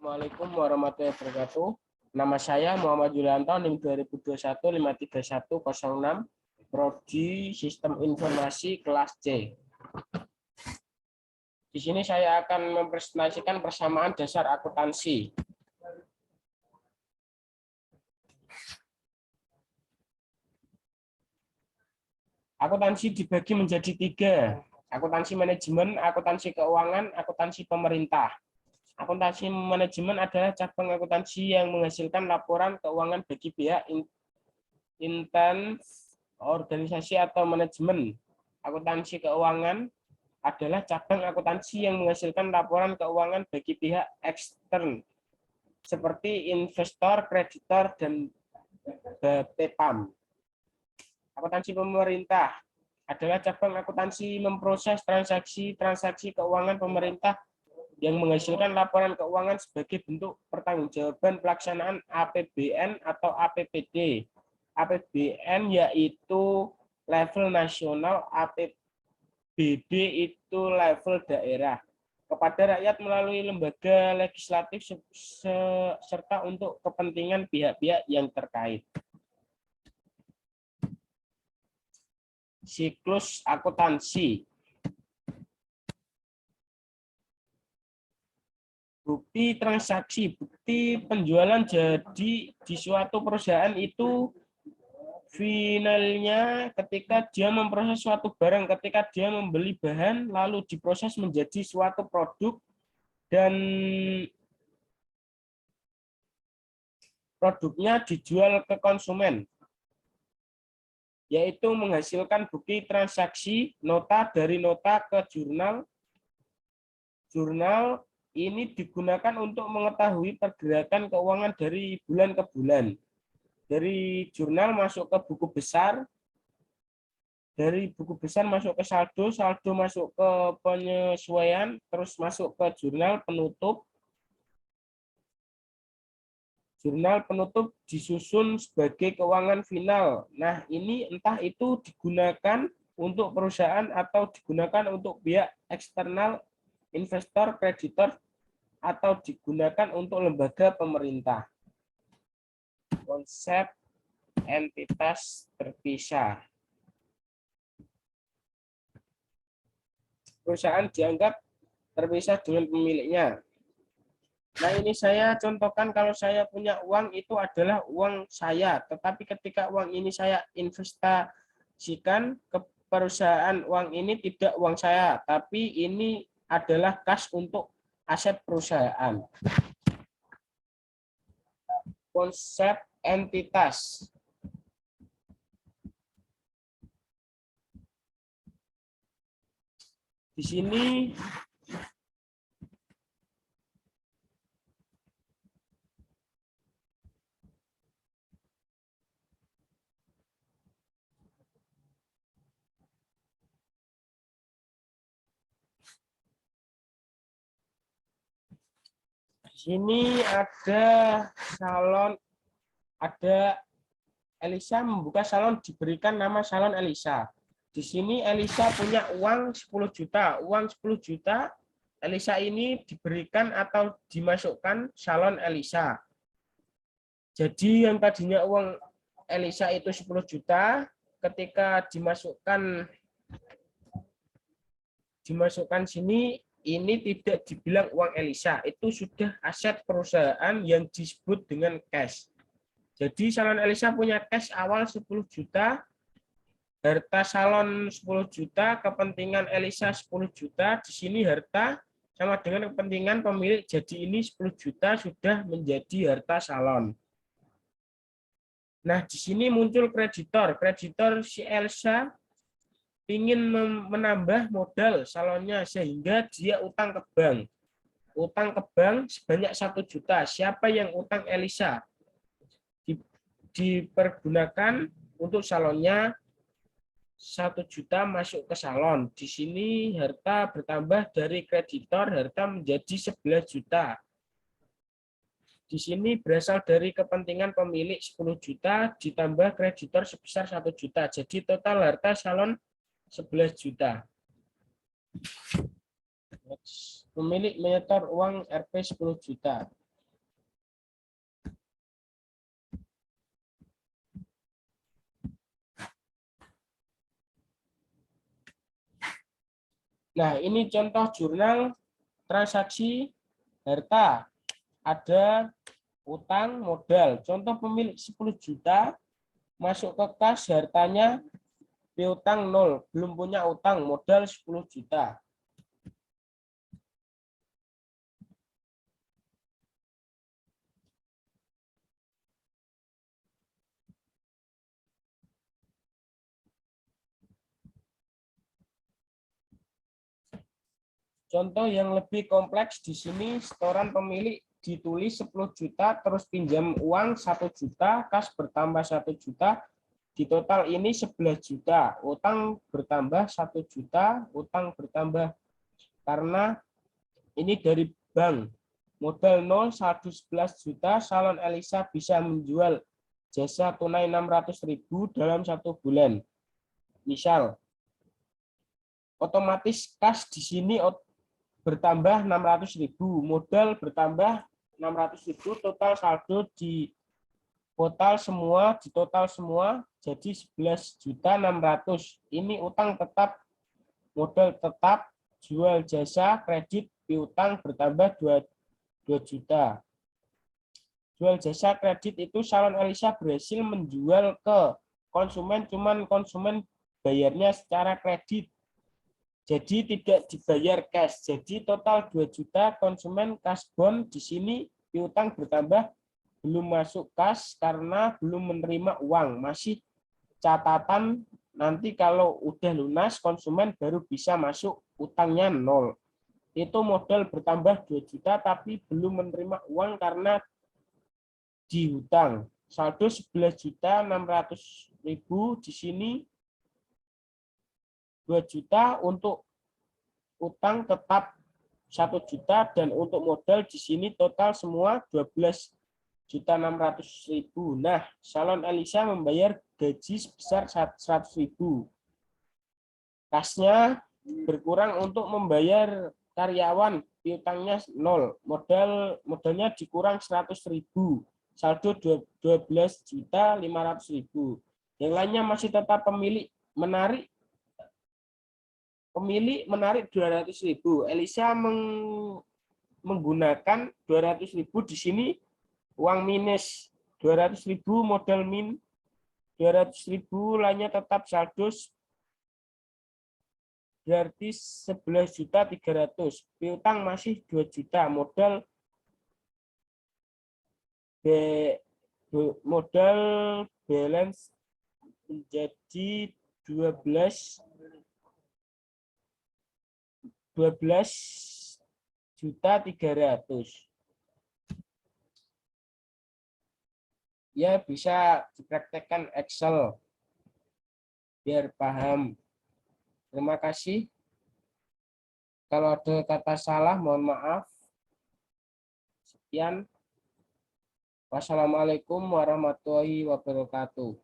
Assalamualaikum warahmatullahi wabarakatuh. Nama saya Muhammad Yulianto, NIM 2021 Prodi Sistem Informasi kelas C. Di sini saya akan mempresentasikan persamaan dasar akuntansi. Akuntansi dibagi menjadi 3, akuntansi manajemen, akuntansi keuangan, akuntansi pemerintah. Akuntansi manajemen adalah cabang akuntansi yang menghasilkan laporan keuangan bagi pihak intens organisasi atau manajemen. Akuntansi keuangan adalah cabang akuntansi yang menghasilkan laporan keuangan bagi pihak ekstern seperti investor, kreditor, dan BPAM. Akuntansi pemerintah adalah cabang akuntansi memproses transaksi keuangan pemerintah yang menghasilkan laporan keuangan sebagai bentuk pertanggungjawaban pelaksanaan APBN atau APBD. APBN yaitu level nasional, APBD itu level daerah, kepada rakyat melalui lembaga legislatif serta untuk kepentingan pihak-pihak yang terkait. Siklus akuntansi. Bukti transaksi, bukti penjualan jadi di suatu perusahaan itu finalnya ketika dia memproses suatu barang, ketika dia membeli bahan lalu diproses menjadi suatu produk dan produknya dijual ke konsumen, yaitu menghasilkan bukti transaksi, nota dari nota ke jurnal. Jurnal ini digunakan untuk mengetahui pergerakan keuangan dari bulan ke bulan. Dari jurnal masuk ke buku besar, dari buku besar masuk ke saldo, saldo masuk ke penyesuaian, terus masuk ke jurnal penutup. Jurnal penutup disusun sebagai keuangan final. Nah, ini entah itu digunakan untuk perusahaan atau digunakan untuk pihak eksternal, investor, kreditor, atau digunakan untuk lembaga pemerintah. Konsep entitas terpisah. Perusahaan dianggap terpisah dengan pemiliknya. Nah, ini saya contohkan kalau saya punya uang itu adalah uang saya, tetapi ketika uang ini saya investasikan ke perusahaan, uang ini tidak uang saya, tapi ini adalah kas untuk aset perusahaan. Konsep entitas. Di sini sini ada salon, ada Elisa membuka salon, diberikan nama salon Elisa. Di sini Elisa punya uang 10 juta. Uang 10 juta Elisa ini diberikan atau dimasukkan salon Elisa. Jadi yang tadinya uang Elisa itu 10 juta, ketika dimasukkan sini, ini tidak dibilang uang Elisa, itu sudah aset perusahaan yang disebut dengan cash. Jadi salon Elisa punya cash awal 10 juta, harta salon 10 juta, kepentingan Elisa 10 juta, di sini harta sama dengan kepentingan pemilik, jadi ini 10 juta sudah menjadi harta salon. Nah, di sini muncul kreditor. Kreditor si Elsa ingin menambah modal salonnya sehingga dia utang ke bank. Utang ke bank sebanyak 1 juta. Siapa yang utang Elisa? Dipergunakan untuk salonnya 1 juta masuk ke salon. Di sini harta bertambah dari kreditor, harta menjadi 11 juta. Di sini berasal dari kepentingan pemilik 10 juta ditambah kreditor sebesar 1 juta. Jadi total harta salon 11 juta. Pemilik menyetor uang Rp 10 juta. Nah, ini contoh jurnal transaksi harta. Ada utang modal. Contoh pemilik 10 juta, masuk ke kas, hartanya piutang 0, belum punya utang, modal 10 juta. Contoh yang lebih kompleks di sini, setoran pemilik ditulis 10 juta, terus pinjam uang 1 juta, kas bertambah 1 juta, di total ini 11 juta, utang bertambah 1 juta, utang bertambah karena ini dari bank. Modal 0, saldo 11 juta, salon Elisa bisa menjual jasa tunai 600.000 dalam 1 bulan. Misal, otomatis kas di sini bertambah 600.000, modal bertambah 600.000, total saldo di total semua jadi 11.600.000. Ini utang tetap, modal tetap, jual jasa, kredit, piutang bertambah 2 juta. Jual jasa kredit itu salon Elisa berhasil menjual ke konsumen, cuman konsumen bayarnya secara kredit. Jadi tidak dibayar cash. Jadi total 2 juta, konsumen kasbon di sini piutang bertambah, belum masuk kas karena belum menerima uang. Masih catatan nanti kalau udah lunas konsumen baru bisa masuk, utangnya 0. Itu modal bertambah 2 juta tapi belum menerima uang karena dihutang. Saldo 11.600.000 di sini 2 juta, untuk utang tetap 1 juta, dan untuk modal di sini total semua 12.600.000. Nah, salon Elisa membayar gaji sebesar 100.000. Kasnya berkurang untuk membayar karyawan, piutangnya 0, modalnya dikurang 100.000, saldo 12.500.000. Yang lainnya masih tetap pemilik menarik 200.000. Elisa menggunakan 200.000 di sini uang minus 200.000, modal min 200.000, lainnya tetap saldo berarti 11.300.000. Piutang masih 2 juta, modal balance menjadi 12.300.000. Ya, bisa dipraktekkan Excel biar paham. Terima kasih. Kalau ada kata salah, mohon maaf. Sekian. Wassalamualaikum warahmatullahi wabarakatuh.